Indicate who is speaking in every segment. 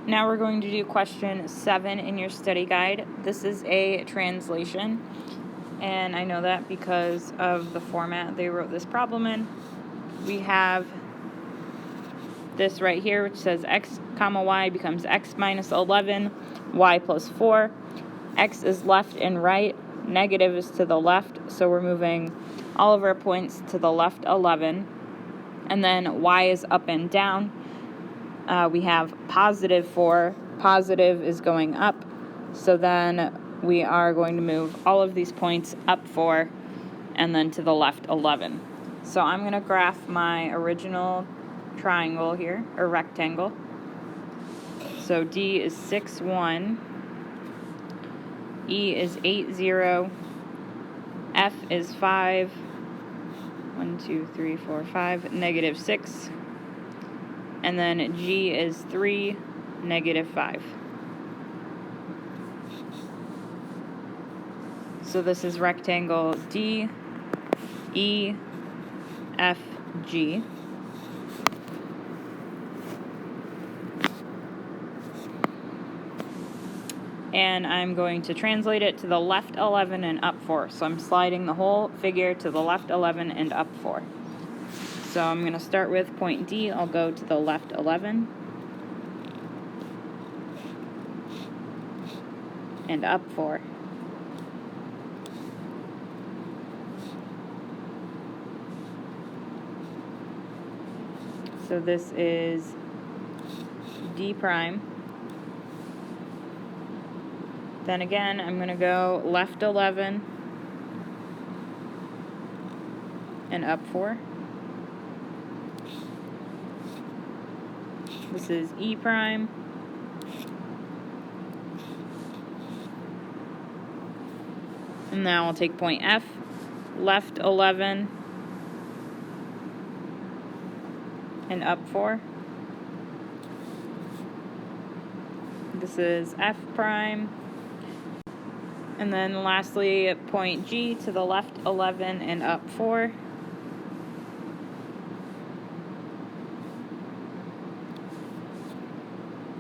Speaker 1: Now we're going to do question 7 in your study guide. This is a translation, and I know that because of the format they wrote this problem in. We have this right here, which says x comma y becomes x minus 11, y plus 4. X is left and right, negative is to the left, so we're moving all of our points to the left 11. And then y is up and down. We have positive 4, positive is going up, so then we are going to move all of these points up 4 and then to the left 11. So I'm going to graph my original triangle here, or rectangle. So D is 6, 1, E is 8, 0, F is 5, 1, 2, 3, 4, 5, negative 6, and then G is 3, negative 5. So this is rectangle D, E, F, G. And I'm going to translate it to the left 11 and up 4. So I'm sliding the whole figure to the left 11 and up 4. So I'm going to start with point D. I'll go to the left 11 and up 4. So this is D prime. Then again, I'm going to go left 11 and up 4. This is E prime. And now I'll take point F, left 11 and up 4. This is F prime. And then lastly, point G to the left 11 and up 4.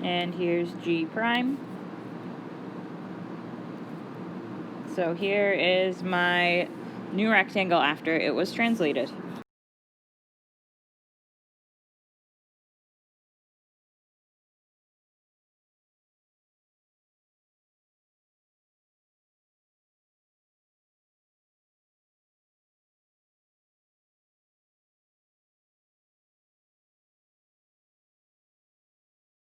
Speaker 1: And here's G prime. So here is my new rectangle after it was translated.